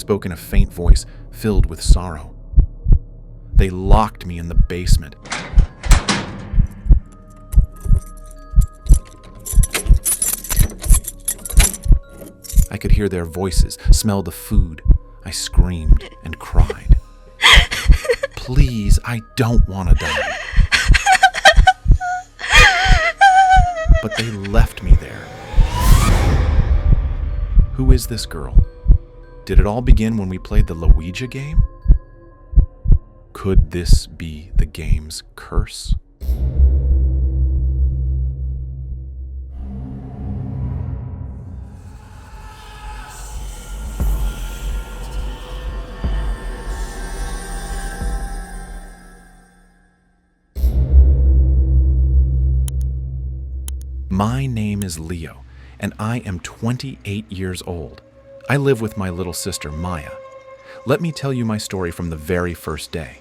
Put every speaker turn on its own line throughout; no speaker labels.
spoke in a faint voice filled with sorrow. They locked me in the basement. I could hear their voices, smell the food. I screamed and cried. Please, I don't want to die. But they left me there. Who is this girl? Did it all begin when we played the Ouija game? Could this be the game's curse? My name is Leo, and I am 28 years old. I live with my little sister, Maya. Let me tell you my story from the very first day.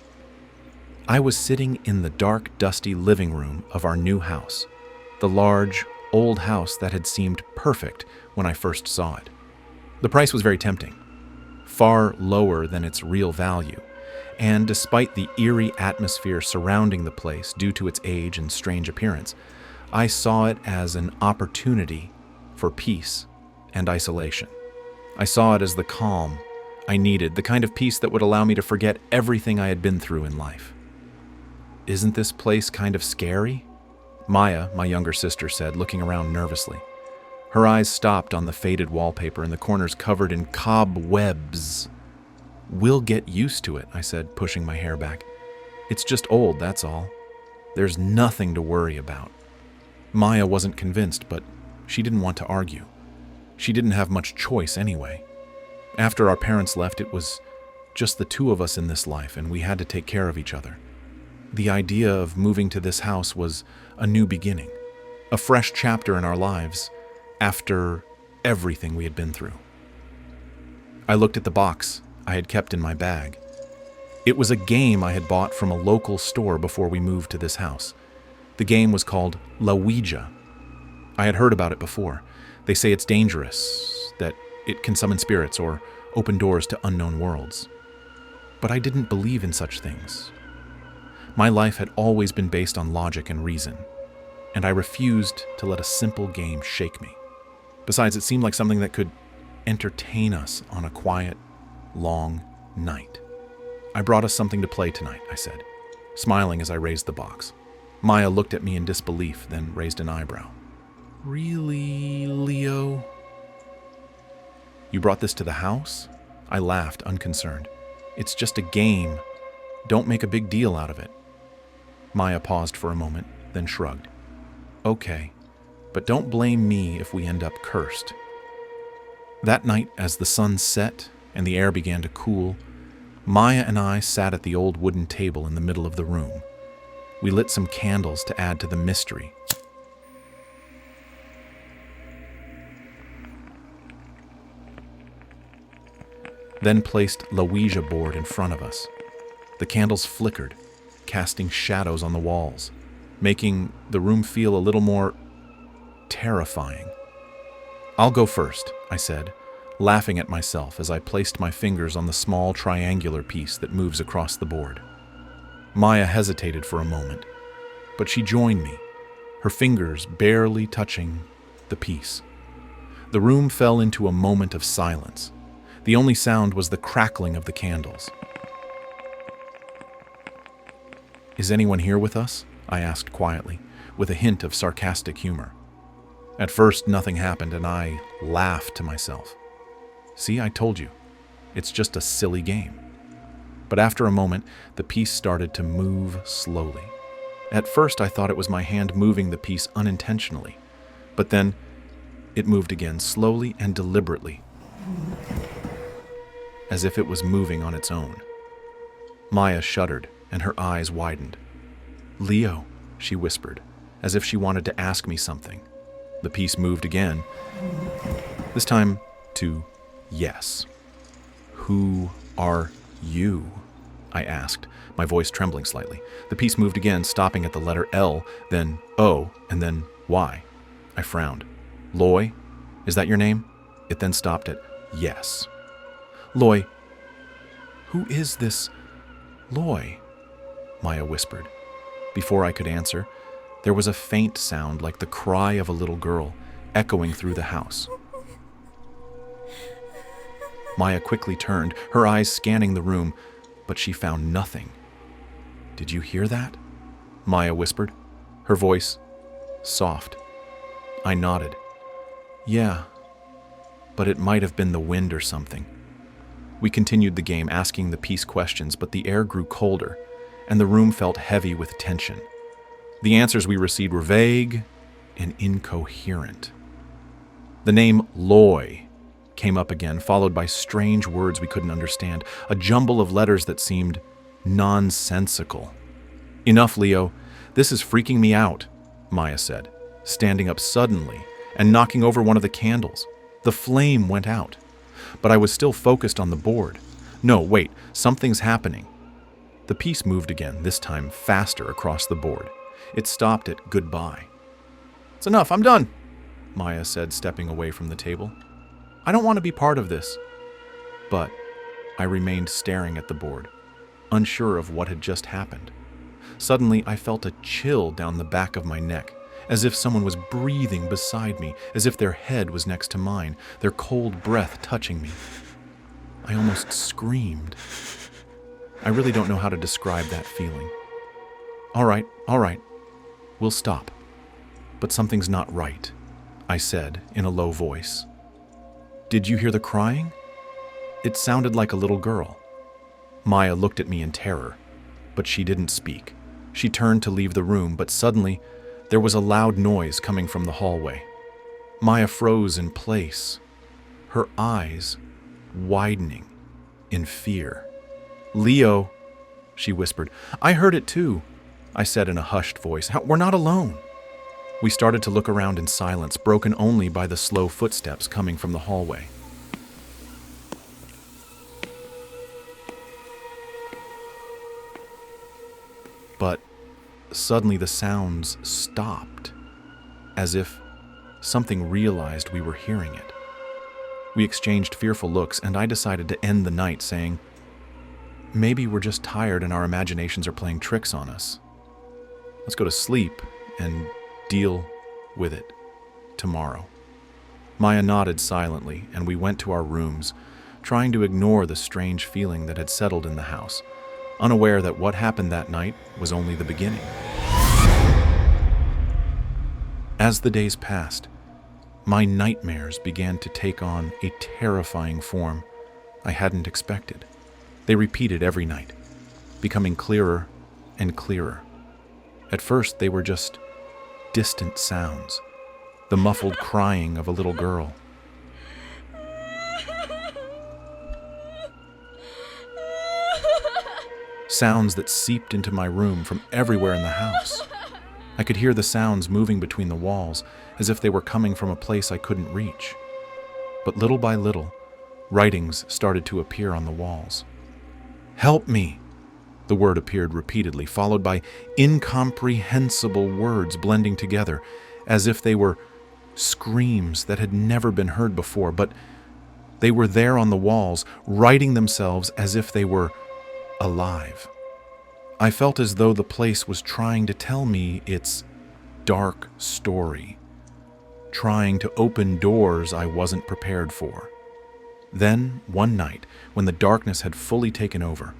I was sitting in the dark, dusty living room of our new house, the large, old house that had seemed perfect when I first saw it. The price was very tempting, far lower than its real value, and despite the eerie atmosphere surrounding the place due to its age and strange appearance, I saw it as an opportunity for peace and isolation. I saw it as the calm I needed, the kind of peace that would allow me to forget everything I had been through in life. Isn't this place kind of scary? Maya, my younger sister, said, looking around nervously. Her eyes stopped on the faded wallpaper and the corners covered in cobwebs. We'll get used to it, I said, pushing my hair back. It's just old, that's all. There's nothing to worry about. Maya wasn't convinced, but she didn't want to argue. She didn't have much choice anyway. After our parents left, it was just the two of us in this life, and we had to take care of each other. The idea of moving to this house was a new beginning, a fresh chapter in our lives after everything we had been through. I looked at the box I had kept in my bag. It was a game I had bought from a local store before we moved to this house. The game was called Ouija. I had heard about it before. They say it's dangerous, that it can summon spirits or open doors to unknown worlds. But I didn't believe in such things. My life had always been based on logic and reason, and I refused to let a simple game shake me. Besides, it seemed like something that could entertain us on a quiet, long night. I brought us something to play tonight, I said, smiling as I raised the box. Maya looked at me in disbelief, then raised an eyebrow. Really, Leo? You brought this to the house? I laughed, unconcerned. It's just a game. Don't make a big deal out of it. Maya paused for a moment, then shrugged. Okay, but don't blame me if we end up cursed. That night, as the sun set and the air began to cool, Maya and I sat at the old wooden table in the middle of the room. We lit some candles to add to the mystery. Then placed the Ouija board in front of us. The candles flickered, casting shadows on the walls, making the room feel a little more terrifying. I'll go first, I said, laughing at myself as I placed my fingers on the small triangular piece that moves across the board. Maya hesitated for a moment, but she joined me, her fingers barely touching the piece. The room fell into a moment of silence. The only sound was the crackling of the candles. Is anyone here with us? I asked quietly, with a hint of sarcastic humor. At first, nothing happened, and I laughed to myself. See, I told you. It's just a silly game. But after a moment, the piece started to move slowly. At first, I thought it was my hand moving the piece unintentionally, but then it moved again, slowly and deliberately, as if it was moving on its own. Maya shuddered, and her eyes widened. Leo, she whispered, as if she wanted to ask me something. The piece moved again, this time to yes. Who are you? I asked, my voice trembling slightly. The piece moved again, stopping at the letter L, then O, and then Y. I frowned. Loy? Is that your name? It then stopped at yes. Loy, "Who is this Loy?" Maya whispered. Before I could answer, there was a faint sound like the cry of a little girl echoing through the house. Maya quickly turned, her eyes scanning the room, but she found nothing. "Did you hear that?" Maya whispered, her voice soft. I nodded. "Yeah, but it might have been the wind or something." We continued the game, asking the peace questions, but the air grew colder, and the room felt heavy with tension. The answers we received were vague and incoherent. The name Loy came up again, followed by strange words we couldn't understand, a jumble of letters that seemed nonsensical. "Enough, Leo. This is freaking me out," Maya said, standing up suddenly and knocking over one of the candles. The flame went out, but I was still focused on the board. "No, wait, something's happening." The piece moved again, this time faster across the board. It stopped at goodbye. "It's enough, I'm done," Maya said, stepping away from the table. "I don't want to be part of this." But I remained staring at the board, unsure of what had just happened. Suddenly, I felt a chill down the back of my neck, as if someone was breathing beside me, as if their head was next to mine, their cold breath touching me. I almost screamed. I really don't know how to describe that feeling. All right, we'll stop. But something's not right," I said in a low voice. "Did you hear the crying? It sounded like a little girl." Maya looked at me in terror, but she didn't speak. She turned to leave the room, but suddenly there was a loud noise coming from the hallway. Maya froze in place, her eyes widening in fear. "Leo," she whispered. "I heard it too," I said in a hushed voice. "We're not alone." We started to look around in silence, broken only by the slow footsteps coming from the hallway. But suddenly the sounds stopped, as if something realized we were hearing it. We exchanged fearful looks, and I decided to end the night saying, "Maybe we're just tired and our imaginations are playing tricks on us. Let's go to sleep and deal with it tomorrow." Maya nodded silently, and we went to our rooms, trying to ignore the strange feeling that had settled in the house, unaware that what happened that night was only the beginning. As the days passed, my nightmares began to take on a terrifying form I hadn't expected. They repeated every night, becoming clearer and clearer. At first, they were just distant sounds, the muffled crying of a little girl. Sounds that seeped into my room from everywhere in the house. I could hear the sounds moving between the walls, as if they were coming from a place I couldn't reach. But little by little, writings started to appear on the walls. "Help me!" The word appeared repeatedly, followed by incomprehensible words blending together, as if they were screams that had never been heard before, but they were there on the walls, writing themselves as if they were alive. I felt as though the place was trying to tell me its dark story, trying to open doors I wasn't prepared for. Then, one night, when the darkness had fully taken over,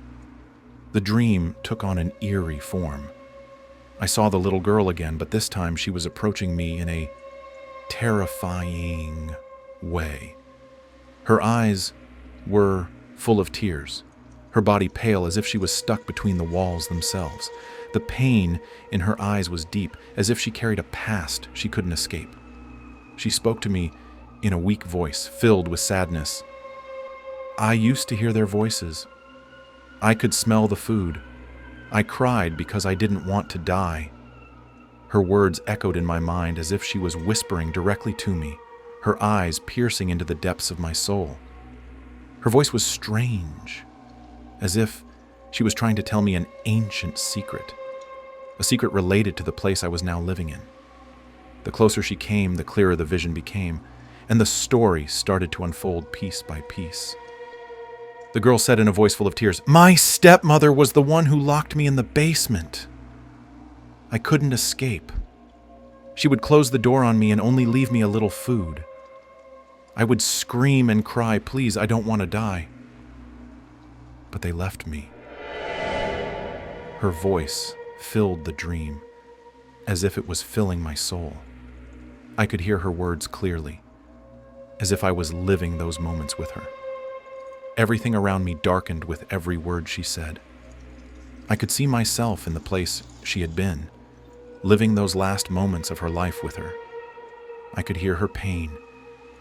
the dream took on an eerie form. I saw the little girl again, but this time she was approaching me in a terrifying way. Her eyes were full of tears, her body pale as if she was stuck between the walls themselves. The pain in her eyes was deep, as if she carried a past she couldn't escape. She spoke to me in a weak voice, filled with sadness. I used to hear their voices. I could smell the food. I cried because I didn't want to die. Her words echoed in my mind as if she was whispering directly to me, her eyes piercing into the depths of my soul. Her voice was strange, as if she was trying to tell me an ancient secret, a secret related to the place I was now living in. The closer she came, the clearer the vision became, and the story started to unfold piece by piece. The girl said in a voice full of tears, "My stepmother was the one who locked me in the basement. I couldn't escape. She would close the door on me and only leave me a little food. I would scream and cry, 'Please, I don't want to die.' But they left me." Her voice filled the dream, as if it was filling my soul. I could hear her words clearly, as if I was living those moments with her. Everything around me darkened with every word she said. I could see myself in the place she had been, living those last moments of her life with her. I could hear her pain,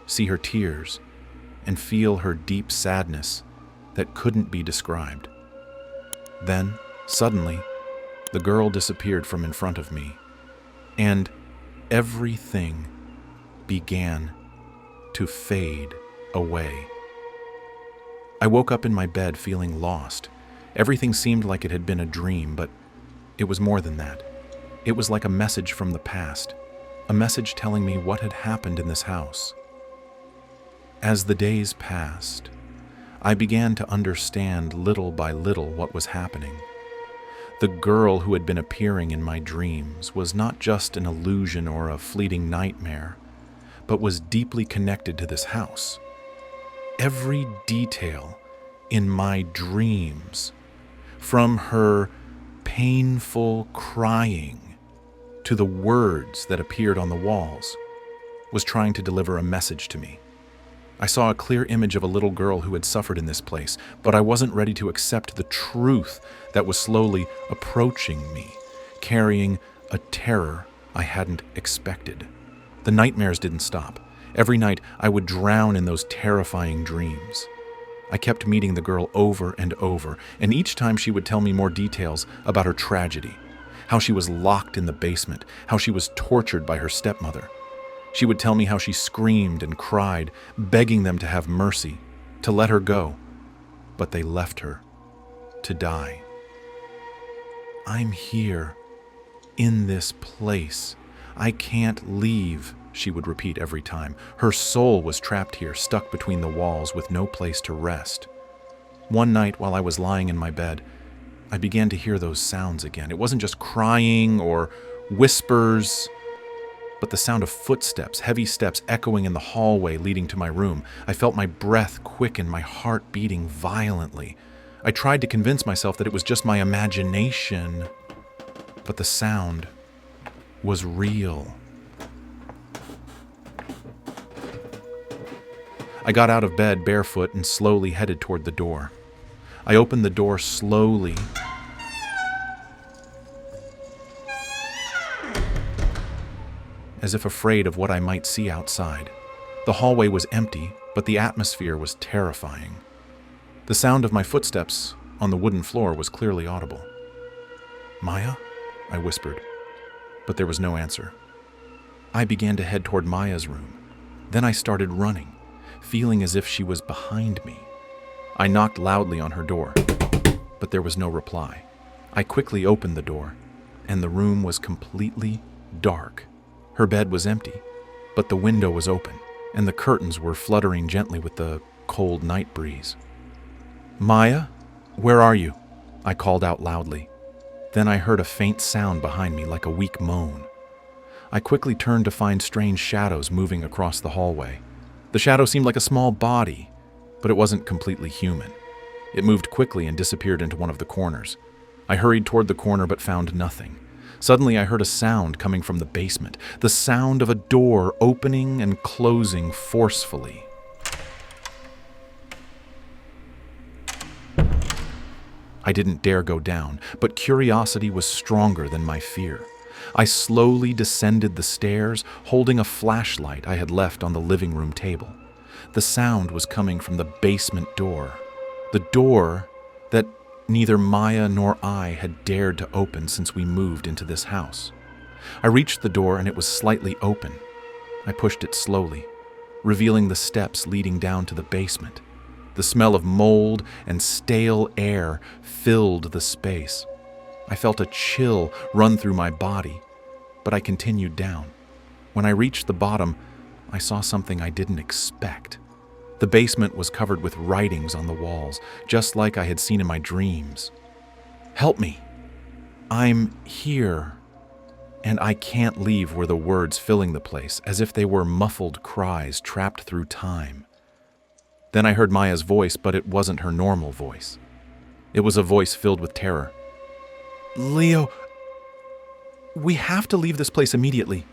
see her tears, and feel her deep sadness that couldn't be described. Then, suddenly, the girl disappeared from in front of me, and everything began to fade away. I woke up in my bed feeling lost. Everything seemed like it had been a dream, but it was more than that. It was like a message from the past, a message telling me what had happened in this house. As the days passed, I began to understand little by little what was happening. The girl who had been appearing in my dreams was not just an illusion or a fleeting nightmare, but was deeply connected to this house. Every detail in my dreams, from her painful crying to the words that appeared on the walls, was trying to deliver a message to me. I saw a clear image of a little girl who had suffered in this place, but I wasn't ready to accept the truth that was slowly approaching me, carrying a terror I hadn't expected. The nightmares didn't stop. Every night I would drown in those terrifying dreams. I kept meeting the girl over and over, and each time she would tell me more details about her tragedy, how she was locked in the basement, how she was tortured by her stepmother. She would tell me how she screamed and cried, begging them to have mercy, to let her go, but they left her to die. "I'm here, in this place. I can't leave," she would repeat every time. Her soul was trapped here, stuck between the walls with no place to rest. One night, while I was lying in my bed, I began to hear those sounds again. It wasn't just crying or whispers, but the sound of footsteps, heavy steps echoing in the hallway leading to my room. I felt my breath quicken, my heart beating violently. I tried to convince myself that it was just my imagination, but the sound was real. I got out of bed barefoot and slowly headed toward the door. I opened the door slowly, as if afraid of what I might see outside. The hallway was empty, but the atmosphere was terrifying. The sound of my footsteps on the wooden floor was clearly audible. "Maya?" I whispered, but there was no answer. I began to head toward Maya's room. Then I started running, feeling as if she was behind me. I knocked loudly on her door, but there was no reply. I quickly opened the door, and the room was completely dark. Her bed was empty, but the window was open, and the curtains were fluttering gently with the cold night breeze. "Maya, where are you?" I called out loudly. Then I heard a faint sound behind me, like a weak moan. I quickly turned to find strange shadows moving across the hallway. The shadow seemed like a small body, but it wasn't completely human. It moved quickly and disappeared into one of the corners. I hurried toward the corner but found nothing. Suddenly I heard a sound coming from the basement, the sound of a door opening and closing forcefully. I didn't dare go down, but curiosity was stronger than my fear. I slowly descended the stairs, holding a flashlight I had left on the living room table. The sound was coming from the basement door, the door that neither Maya nor I had dared to open since we moved into this house. I reached the door and it was slightly open. I pushed it slowly, revealing the steps leading down to the basement. The smell of mold and stale air filled the space. I felt a chill run through my body, but I continued down. When I reached the bottom, I saw something I didn't expect. The basement was covered with writings on the walls, just like I had seen in my dreams. "Help me! I'm here, and I can't leave," were the words filling the place, as if they were muffled cries trapped through time. Then I heard Maya's voice, but it wasn't her normal voice. It was a voice filled with terror. "Leo, we have to leave this place immediately."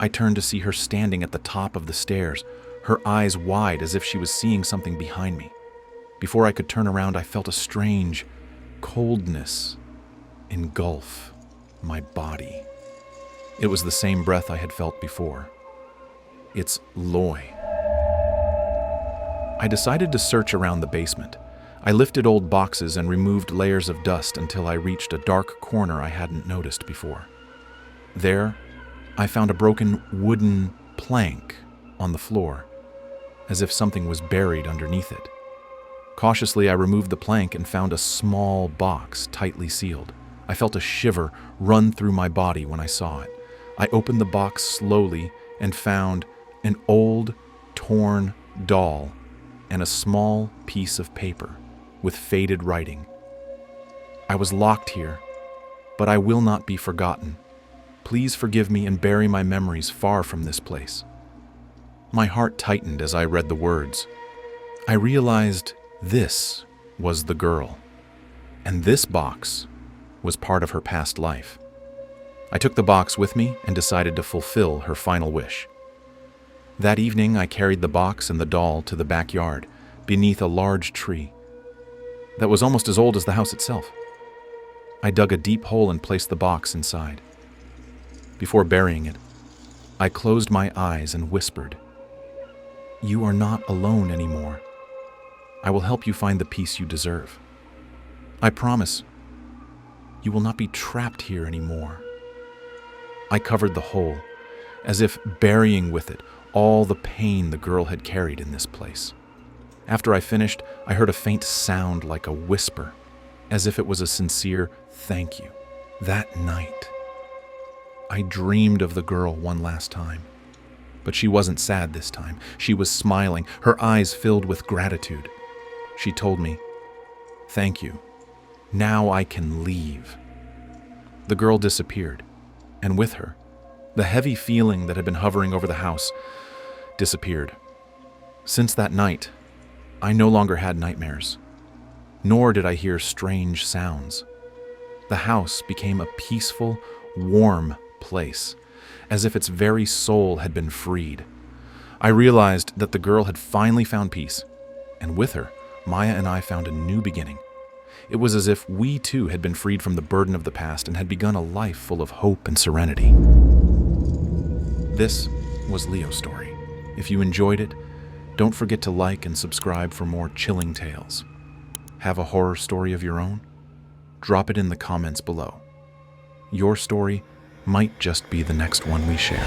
I turned to see her standing at the top of the stairs, her eyes wide as if she was seeing something behind me. Before I could turn around, I felt a strange coldness engulf my body. It was the same breath I had felt before. It's Loy. I decided to search around the basement. I lifted old boxes and removed layers of dust until I reached a dark corner I hadn't noticed before. There, I found a broken wooden plank on the floor, as if something was buried underneath it. Cautiously, I removed the plank and found a small box tightly sealed. I felt a shiver run through my body when I saw it. I opened the box slowly and found an old, torn doll and a small piece of paper with faded writing. "I was locked here, but I will not be forgotten. Please forgive me and bury my memories far from this place." My heart tightened as I read the words. I realized this was the girl, and this box was part of her past life. I took the box with me and decided to fulfill her final wish. That evening, I carried the box and the doll to the backyard, beneath a large tree that was almost as old as the house itself. I dug a deep hole and placed the box inside. Before burying it, I closed my eyes and whispered, "You are not alone anymore. I will help you find the peace you deserve. I promise you will not be trapped here anymore." I covered the hole, as if burying with it all the pain the girl had carried in this place. After I finished, I heard a faint sound like a whisper, as if it was a sincere thank you. That night, I dreamed of the girl one last time. But she wasn't sad this time. She was smiling, her eyes filled with gratitude. She told me, "Thank you. Now I can leave." The girl disappeared, and with her, the heavy feeling that had been hovering over the house disappeared. Since that night, I no longer had nightmares, nor did I hear strange sounds. The house became a peaceful, warm place, as if its very soul had been freed. I realized that the girl had finally found peace, and with her, Maya and I found a new beginning. It was as if we too had been freed from the burden of the past and had begun a life full of hope and serenity. This was Leo's story. If you enjoyed it, don't forget to like and subscribe for more chilling tales. Have a horror story of your own? Drop it in the comments below. Your story might just be the next one we share.